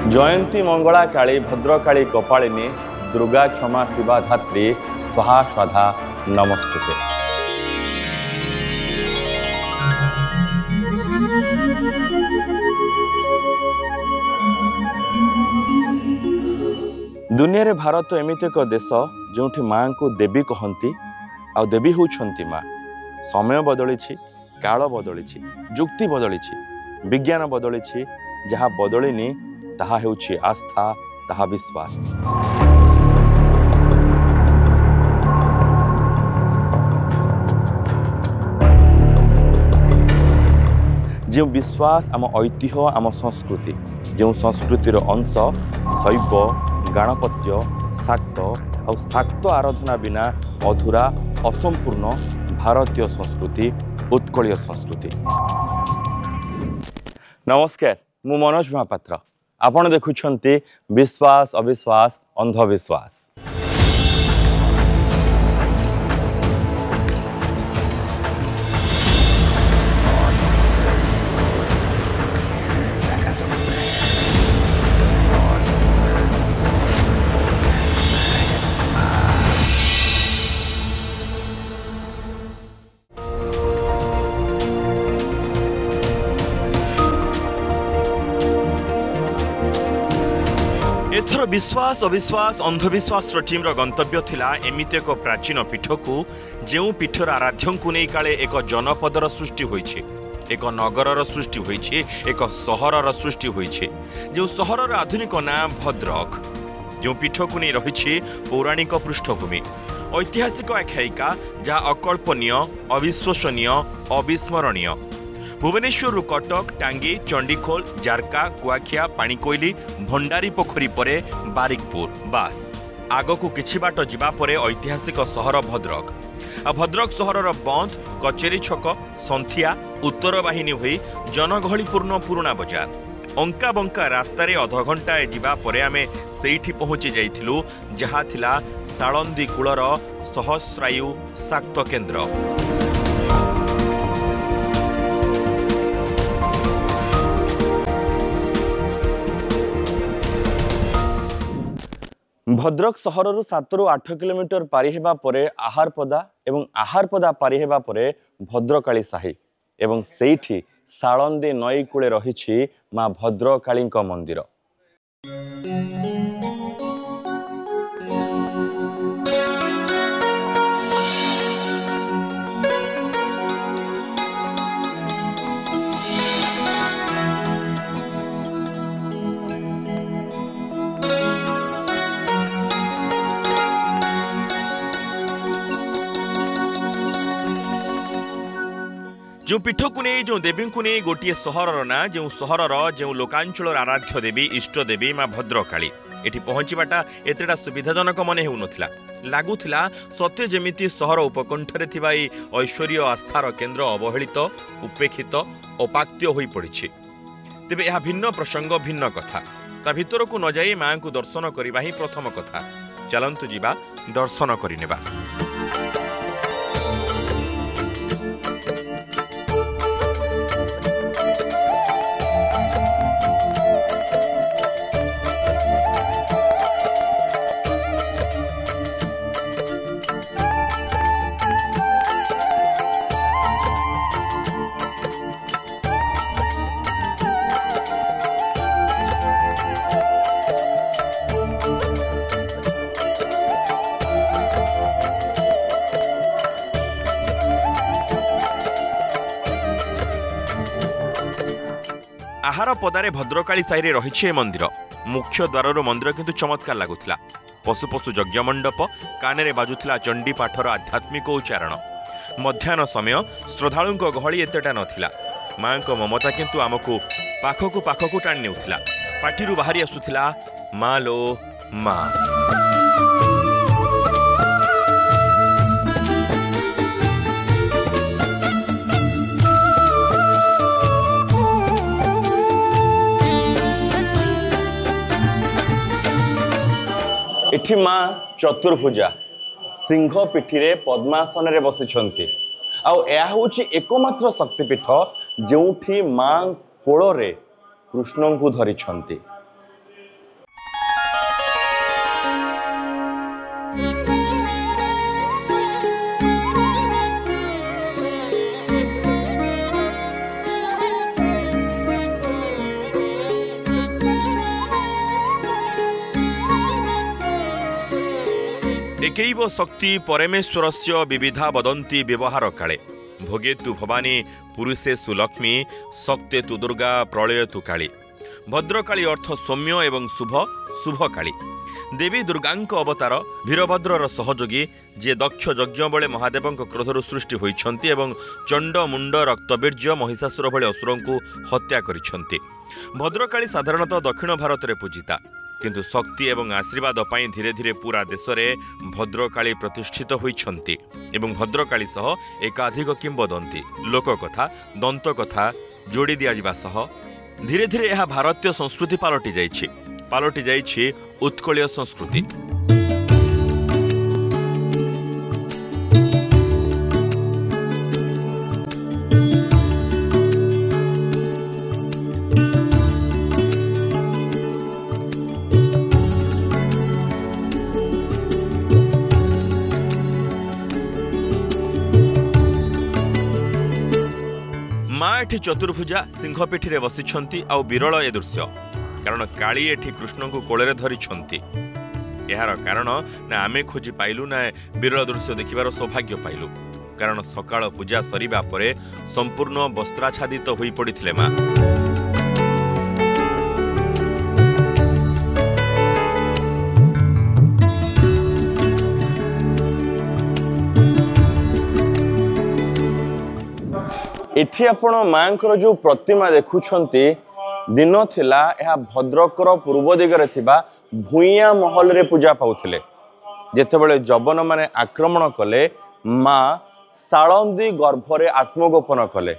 जयंती मंगला काली भद्रकाली कपालिनी दुर्गा क्षमा शिवा धात्री स्वाहा स्वाधा नमस्ते। दुनिया रे भारत एमित एक देश जो माँ को देवी कहती आ देवी होउछंती माँ। समय बदली काल बदली जुक्ति बदली विज्ञान बदली जहाँ बदलिनी ताहा हेउछि आस्था ताहा विश्वास। जो विश्वास आम ऐतिह्य आम संस्कृति जो संस्कृतिर अंश शैव गणपत्य शाक्त और शाक्त आराधना बिना अधूरा असंपूर्ण भारतीय संस्कृति उत्कलीय संस्कृति। नमस्कार, मु मनोज महापात्र। आपण देखुछंती विश्वास अविश्वास अंधविश्वास। एथर विश्वास अविश्वास अंधविश्वास टीम गंतव्य थिला एमित एक प्राचीन पीठ को जो पीठर आराध्य को नहीं काले एक जनपदर सृष्टि होइछे, एक नगरर सृष्टि होइछे, एक सहरर सृष्टि होइछे। जो सहरर आधुनिक नाम भद्रक, जो पीठ को नहीं रही पौराणिक पृष्ठभूमि ऐतिहासिक आख्यायिका जहाँ अकल्पनीय अविश्वसनीय अविस्मरणीय। भुवनेश्वर कटक टांगी चंडीखोल जारका कुआखिया पाणीकोइली भंडारी पोखरी परे बारिकपुर बास आगकू किछि बाट जिबा परे ऐतिहासिक सहर भद्रक। भद्रक सहरर बंध कचेरी छक संथिया उत्तर बाहिनी होई जनगहलीपूर्ण पुराणा बजार अंका बंका रास्तार अधघंटाए जिबा परे आमे सेठी पहुंची जाइथिलु जहा थिला साळंदी कूलर सहस्रायु शाक्त केन्द्र। भद्रक सहरु 7 ରୁ 8 किलोमीटर पारी हेबा परे आहारपदा एवं आहारपदा पारी हेबा परे भद्रकाली साही एवं सेठी साळंदी नई कूले रहिछि माँ भद्रकाली मंदिर। जो पीठ को नहीं जो देवी को नहीं गोटे सहरर ना जो सहरर जो लोकांचल आराध्य देवी इष्ट देवी माँ भद्रकाली एटी पहुँचवाटा एतेटा सुविधाजनक मन होउनथिला। लागुथिला सत्य जेमिति सहर उपकंठरे थिबा ई ऐश्वर्य आस्थार केन्द्र अवहेलित उपेक्षित अपाक्त्य होई पड़िछि। तेबे यह भिन्न प्रसंग भिन्न कथा ता भितर को न जाई माँ को दर्शन करबा ही प्रथम कथा। चलंतु जीवा दर्शन करिनेबा। आहार पदारे भद्रकाली साई रही मंदिर मुख्य द्वार मंदिर किंतु चमत्कार लगुला। पशु पशु यज्ञ मंडप कान बाजुला चंडी पाठर आध्यात्मिक उच्चारण। मध्याह्न समय श्रद्धालु गहली एतेटा नथिला। माँ को ममता किंतु आमको पाखकू पाखकू टाणी नेउथिला। पाटिरू बाहरी आसुथिला माँ लो माँ। इठी माँ चतुर्भुजा सिंह पिठी रे पद्मासन रे बसिछंती। आउ या होछि एकमात्र शक्तिपीठ जोठी माँ कोଳରେ कृष्ण को धरिछंती। एकैव शक्ति परमेश्वरस्य विविधा वदन्ति व्यवहार काले भोगेतु भवानी पुरुषेषु लक्ष्मी शक्तेतु दुर्गा प्रलयतु काली। भद्रकाली अर्थ सौम्य एवं शुभ शुभ काली। देवी दुर्गांक अवतार वीरभद्रर सहयोगी जे दक्ष यज्ञ बेले महादेवंक क्रोधरु सृष्टि होइछन्ति एवं चंड मुंड रक्तबीर्य महिषासुर भली असुरंकु हत्या करिछन्ति। भद्रकाली साधारणतः दक्षिण भारत में पूजिता किंतु शक्ति एवं आशीर्वाद पाई धीरे धीरे पूरा देश में भद्रकाली प्रतिष्ठित होइछन्ति एवं भद्रकाली सह एकाधिक किंवदंती लोककथा दंतकथा जोड़ी दिया सह धीरे धीरे यह भारतीय संस्कृति पालटि जाइछि उत्कलीय संस्कृति। माँ एठी चतुर्भुजा सिंहपीठी रे बसिछन्ति आउ विरल ए दृश्य कारण काली एठी कृष्ण को कोଳରେ धरिछन्ति। एहार कारण ना आमे खोजी पाइलु ना विरल दृश्य देखिबार सौभाग्य पाइलु कारण सकाळ पूजा सरिबा परे संपूर्ण वस्त्राच्छादित होई पड़िथिले माँ। एठी आपण मांकर जो प्रतिमा देखुछन्ति दिन थिला यह भद्रकर पूर्व दिगरे थिबा भुइया महल रे पूजा पाउथिले। जेतेबेले जबन माने आक्रमण कले माँ साळंदी गर्भरे आत्मगोपन कले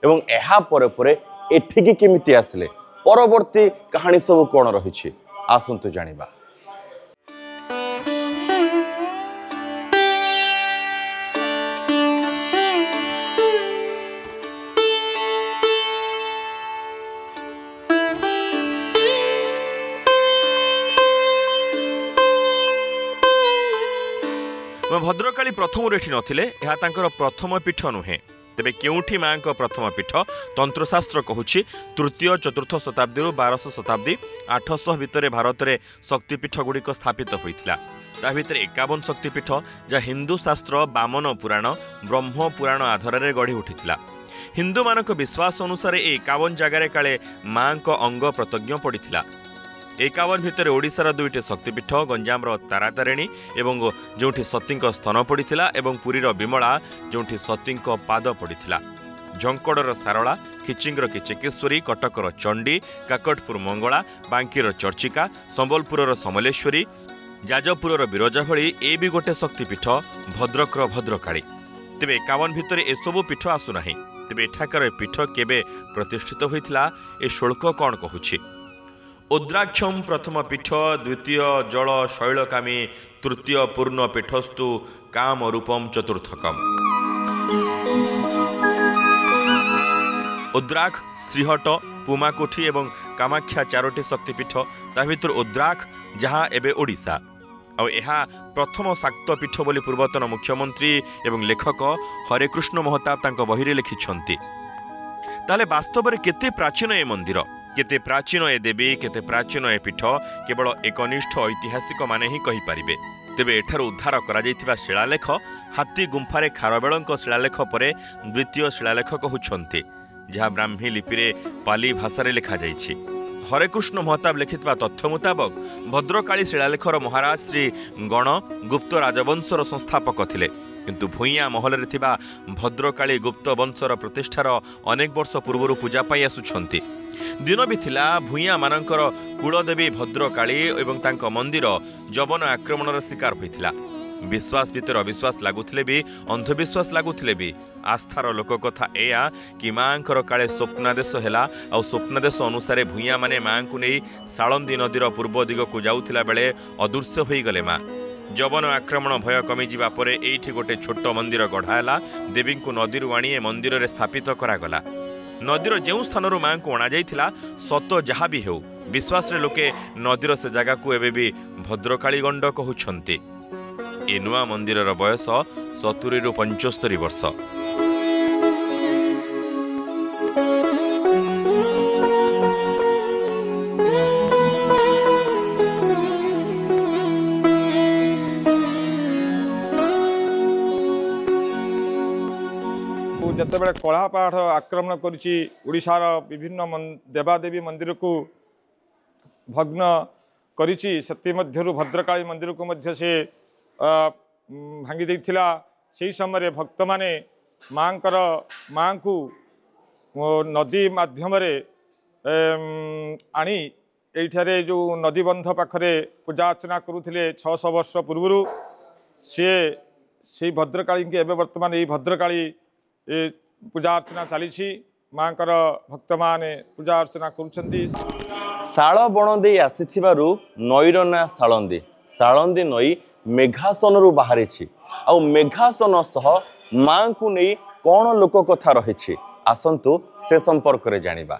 एवं एहा परे परे एठिकी केमिति आसले परवर्ती कहानी सब कोन रहिछि आसंतु जानिबा। भद्रकाली प्रथम रेठी नथिले यह तांकर प्रथम पीठ नुहे तेबे केउठी माँ का प्रथम पीठ तंत्रशास्त्र कहूछि तृतीय चतुर्थ शताब्दी 1200 शताब्दी 800 भितर भारत में शक्तिपीठ गुड़िक स्थापित होइथिला। ता भितर 51 शक्तिपीठ जहाँ हिंदू शास्त्र वामन पुराण ब्रह्म पुराण आधार में गढ़ी उठिथिला। हिंदू मानक विश्वास अनुसार 51 जगार काले माँ का अंग प्रत्यज्ञ पड़िथिला। 51 भितर ओडिशार दुईटी शक्तिपीठ गंजामर तारातारिणी एवं जोठी सतींक स्तन पड़िथिला एवं पुरीर विमला जोठी सतींक पाद पड़िथिला। झंकड़र सारला खिचिंगर किचकेश्वरी कटकर चंडी काकटपुर मंगला बांकीर चर्चिका संबलपुरर समलेश्वरी जाजपुरर बिरजा भली ए भी गोटे शक्तिपीठ भद्रकर भद्रकाली। तेबे 51 भितर एसबू पीठ आसुना तेबे एठाकर पीठ केबे प्रतिष्ठित होइथिला ए शुल्क कौन कहूछि। उद्राक्षम प्रथम पीठ द्वितीय जल शैलकामी तृतीय पूर्ण पीठस्तु काम रूपम चतुर्थकम। उद्राख श्रीहट पुमाकोठी एवं कामाख्या चारोटी शक्तिपीठ ता भितर उद्राख जहाँ एबे ओडिशा आ एहा प्रथम शाक्तपीठ बोली पूर्वतन मुख्यमंत्री एवं लेखक हरेकृष्ण महताब तांको बहिरे लिखिछन्ति। ताले वास्तव में केते प्राचीन ए मंदिर केते प्राचीन ए देवी केते प्राचीन ए पीठ केवल एकनिष्ठ ऐतिहासिक माने ही कहि पारिबे। तेबे एठार उद्धार करा जायतिबा शिलालेख हाथी गुंफारे खारबेलंक शिलालेख परे द्वितीय शिलालेख कहउछन्ति जहाँ ब्राह्मी लिपिरे पाली भाषा रे लिखा जाइछि। हरेकृष्ण महताब लिखितबा तथ्य मुताबक भद्रकाली शिलालेखर महाराज श्री गण गुप्त राजवंशर संस्थापक थिले किंतु भुइया महल थिबा भद्रकाली गुप्त वंशर प्रतिष्ठार अनेक वर्ष पूर्व पूजा पाई आसुछन्ति। दिन भी थिला भुइया मानकर कुलदेवी भद्रकाली एवं तांको मंदिर जबन आक्रमणर शिकार होइथिला। विश्वास भीतर अविश्वास लागुथिले भी अंधविश्वास लागुथिले भी आस्थार लोक कथा एया कि मांकर काले स्वप्नादेश हैला आ स्वप्नादेश अनुसार भुइया माने मां को नहीं साळंदी नदीर पूर्व दिग को जाउथिला बेले अदृश्य होई गले मां। जबन आक्रमण भय कमी जिबा परे एठी गोटे छोट मंदिर गढ़ाला देवी को नदी आनी ए मंदिर रे स्थापित करागला। नदीर जो स्थान मां को अणा जाइथिला सत जहा भी हेउ विश्वास रे लोके नदीर से जगह को एबे भी भद्रकाली गंड कहउछन्ति। ए नुआ मंदिरर बयस 70 रु 75 वर्ष। जितेबाला कलापाहाड़ आक्रमण करिशार विभिन्न देवादेवी मंदिर को भग्न करिछि मध्यरु भद्रकाली मंदिर को मध्य से भांगी देइथिला। सेही समय भक्त माने माँ को नदी माध्यम आनी एठारे जो नदी बंध पाखरे पूजा अर्चना करुथिले 600 वर्ष पूर्व से भद्रकाली के एवं वर्तमान ये भद्रकाली पूजा अर्चना चली माँ भक्त माने पूजा अर्चना करुछंती। शाल बण दे आसीथिबारु नईर ना सालंदी सालंदी नई मेघासन बाहरी आ मेघासन सह माँ को नहीं कौन लोक कथा रही आसंतु से संपर्क रे जानिबा।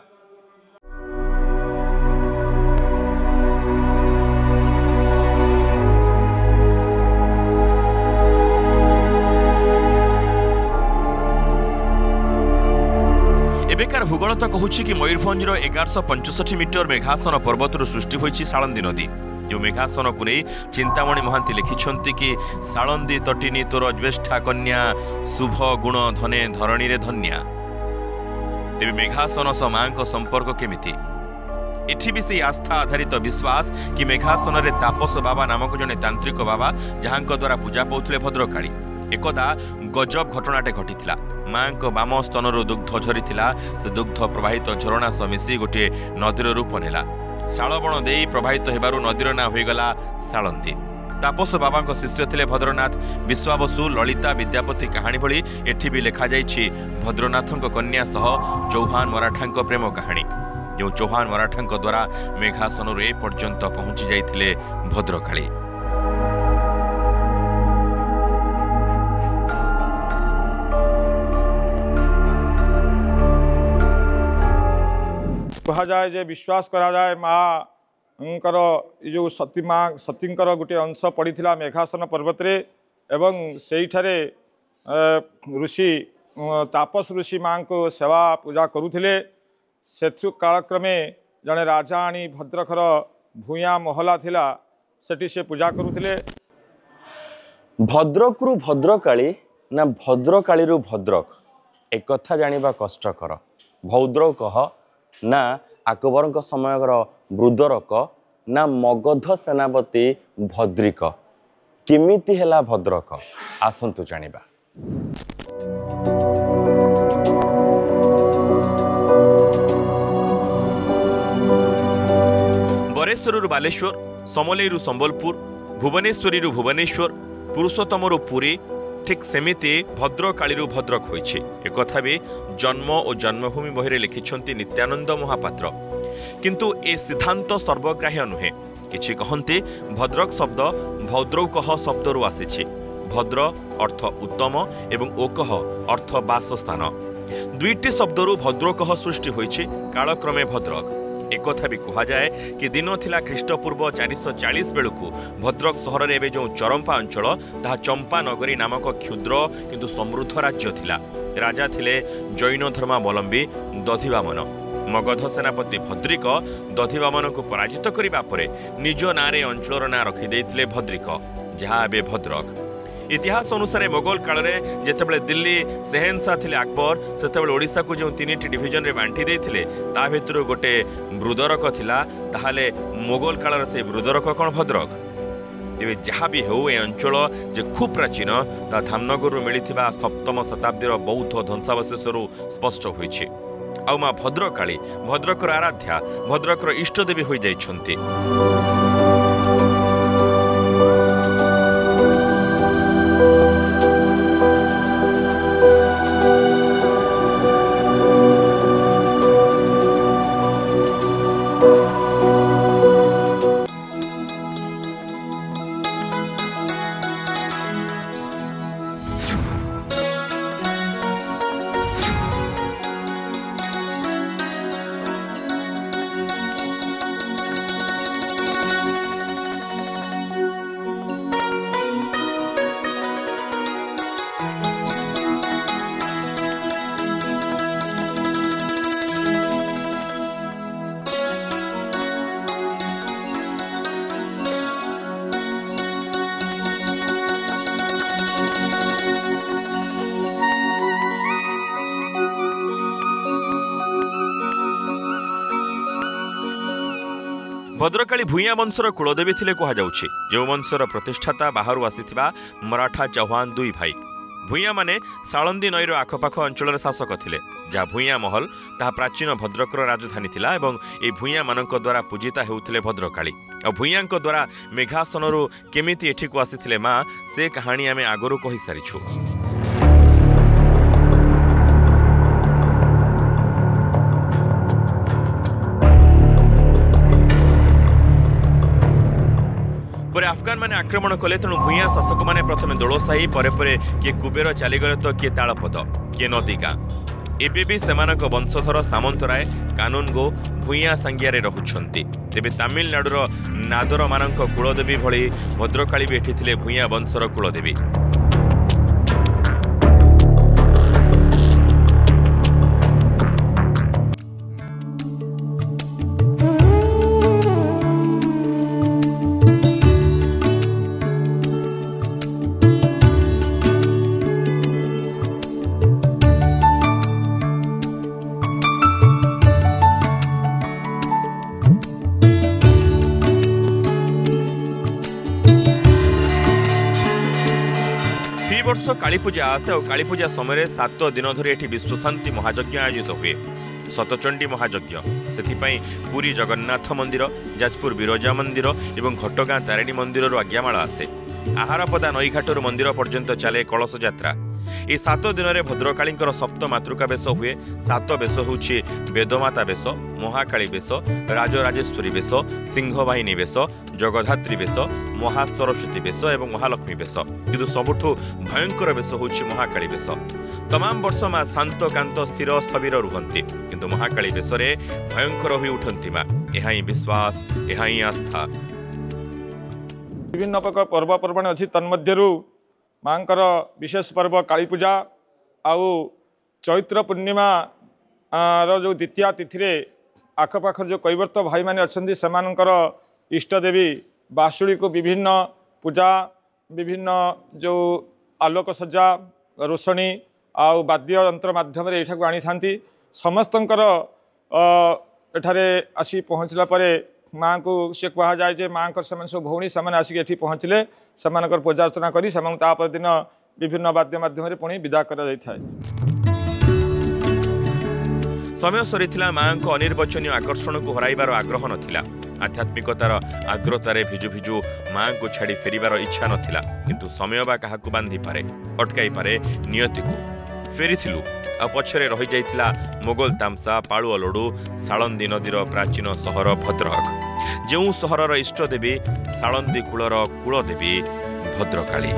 एबेकार भूगोल तो कहूँ कि मयूरभंजर 1165 मीटर मेघासन पर्वतर सृष्टि होती सालंदी नदी। जो मेघासन को नहीं चिंतामणि महांती लिखिंट कि सालंदी तटिनी तोर ज्येष्ठा कन्या शुभ गुण धने धरणी रे धन्या। तेरे मेघासन सह माँ संपर्क केमिति एठी भी से आस्था आधारित विश्वास कि मेघासन रे तापस बाबा नामक जने तांत्रिक बाबा जहां द्वारा पूजा पाउथिले भद्रकाली एकदा गजब घटनाटे घटिथिला। माँ बाम स्तनरू दुग्ध झरीथिला से दुग्ध प्रवाहित झरणा सह मिसी गोटे नदीर रूप नेला। शालबण दे प्रवाहित हेबारु नदीर ना होईगला सालंदी। तापस बाबा शिष्य थिले भद्रनाथ विश्वाबसु ललिता विद्यापति कहानी भली एठी भी लिखा जाइछि भद्रनाथक कन्या सह चौहान मराठांक प्रेम कहानी। जो चौहान मराठांक द्वारा मेघासनरु ए पर्यंत पहुंची जाइथिले भद्रकाली। कहा जाए जे विश्वास करा जाए माँ जो सती माँ सतींकर गोटे अंश पड़ीथिला मेघासन पर्वत रे एवं सेठारे ऋषि तापस ऋषि माँ को सेवा पूजा करुथिले। सेथु कालक्रमे जड़े राजाणी भद्रखर भूया महला थिला सेठी से पूजा करुथिले। भद्रकरू भद्रकाली ना भद्रकाली भद्रक एक कथा जानिबा कष्टकर। भौद्रक ना अकबर समयर वृदरक ना मगध सेनापति भद्रिक किमिति हेला भद्रक आसंतु जानिबा। बरेश्वर बालेश्वर समलेरु संबलपुर भुवनेश्वरी भुवनेश्वर पुरुषोत्तम पुरी ठीक सेमिति भद्रकाली भद्रक होइछि। एक कथा भी जन्म और जन्मभूमि बहिरे लिखिछन्ति नित्यानंद महापात्र। किंतु ए सिद्धांत सर्वग्राह्य नुहे। किछि कहन्ति भद्रक शब्द भौद्रौकः शब्दरु आसिछि। भद्र अर्थ उत्तम एवं ओकः अर्थ बासस्थान। दुईटी शब्दरु भद्रकः सृष्टि होइछि कालक्रमे भद्रक। एक कथा भी कहा जाए कि दिन थिला ख्रीष्टपूर्व 440 बेलू भद्रक सहर में एवं जो चरंपा अंचल ताहा चंपा नगरी नामक क्षुद्र किंतु समृद्ध राज्य थिला। राजा थिले जैन धर्मावलंबी दधिवामन। मगध सेनापति भद्रिक दधिवामन को पराजित करने पर निज नारे अंचलर ना रखिदे भद्रिक जहाँ ए भद्रक। इतिहास अनुसार मोगल काल में जितेबाला दिल्ली सेहेनशाह थिले अकबर सेतेबाला ओडिशा को जो 3टी डिविजन रे बांटी देथिले ता भितर गोटे वृदरक थिला। ताहाले मोगल काल से वृदरक कौन भद्रक तेज जहाँ भी हो ए अंचल जे खूब प्राचीन ता धामनगर मिलिथिबा 7म शताब्दीर बौद्ध ध्वंसावशेषरू स्पष्ट होइछि। आ माँ भद्रकाली भद्रकर आराध्या भद्रकर इष्टदेवी हो जाइछन्ति। भद्रकाली भूया वंशर कुलदेवी थिले कुहाଯାଉଛି जो वंशर प्रतिष्ठाता बाहर आसीथिबा मराठा चौहान दुई भाई भूया माने साळंदी नईर आखपाख अंचल शासक थिले जहाँ भूया महल ताहा प्राचीन भद्रकर राजधानी थिला एवं ए भूया मानक द्वारा पूजिता हेउथिले भद्रकाली और भूयांक द्वारा मेघासनरू केमिति एठिकु आसीथिले माँ से कहानी आमे आगरू कहि सारिछु। पर अफगान माने आक्रमण कले तेणु भूया शासक माने प्रथमे दोलसाही परे परे किए कुबेर चलीगले तो किए तालपद किए नदीगा एबे भी सेमानक वंशधर सामंतराय कानूनगो भूया सांगियारे रहुछंती। तेबे तमिलनाडुर नादर मानक कुलदेवी भली भद्रकाली भी एठी थिले भूया वंशर कुलदेवी। वर्ष कालीपूजा आसे और कालीपूजा समय 7 दिन धरी एठी विश्वशांति महायज्ञ आयोजित हुए सतचंडी महायज्ञ से पुरी जगन्नाथ मंदिर जाजपुर बिरजा मंदिर और घटगाँ तारिणी मंदिर आज्ञामाला आसे आहारपदा नईघाटर मंदिर पर्यंत चले कलश यात्रा। ये 7 दिन में भद्रकाली सप्त मातृका बेश हुए 7 बेश हूँ वेदमाता बेश महाकाली बेश राजराजेश्वरी बेश सिंहवाहिनी बेश जगधात्री बेश महासरस्वती बेश और महालक्ष्मी बेश किंतु सबुठ भयंकर बेश हूँ महाकाली बेश। तमाम वर्ष माँ शांत कांत स्थिर स्थविर रुहंती किंतु महाकाली बेश भयंकर हो उठंती माँ यह विश्वास यह आस्था। विभिन्न प्रकार पर्वपर्वाणी अच्छी तन्मध्यरु मांकर विशेष पर्व कालीपूजा आउ चैत्र पूर्णिमा जो द्वितीय तिथि आखपाख जो कैवर्त भाई मैंने अच्छा से इष्टदेवी बासुड़ी को विभिन्न पूजा विभिन्न जो आलोक सज्जा रोषणी आउ वाद्य यंत्र माध्यम यहाँ आनी था समस्तंकर एठारे आसी पहुँचला परे माँ को सी कह जाए माँ सब भौणी से आसिक पहुँचले से पूजा अर्चना कर दिन विभिन्न वाद्य माध्यम पुणी विदा कर समय सरीथिला माँ को अनिर्वचनीय आकर्षण को हराइबार आग्रह नथिला आध्यात्मिकतार आर्द्रतारे भिजु भिजु माँ को छाड़ी फेरिबार इच्छा नथिला किंतु समय बा काहाकु बांधि पारे अटकाई पारे नियति को फेरीथिलु आ पछरे रही जाइथिला मोगल तामसा पाळुଅ लडू साळंदी नदीर प्राचीन सहर भद्रक जेउ सहरर इष्टदेवी साळंदी कूलर कुलदेवी भद्रकाली।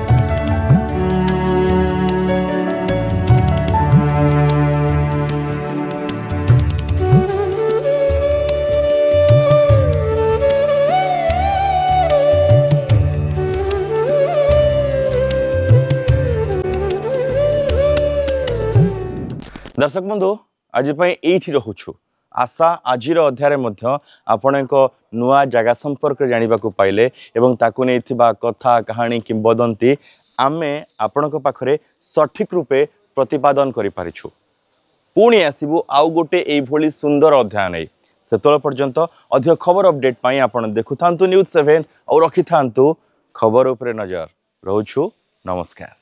दर्शक बंधु आज ये रोचु आशा आज अध्याय आपण एक नुआ जगह संपर्क जाना पाइले एवं ताकू नहीं कथा कहानी किंबदंती आमे आपण पाखरे सठिक रूपे प्रतिपादन करिपारिछु। पुणी आसबू आउ गोटे यही सुंदर अध्याय नहीं से पर्यंत अधिक खबर अपडेट पाई आपण देखु न्यूज़ 7 और रखि खबर उपरे नजर रोचु। नमस्कार।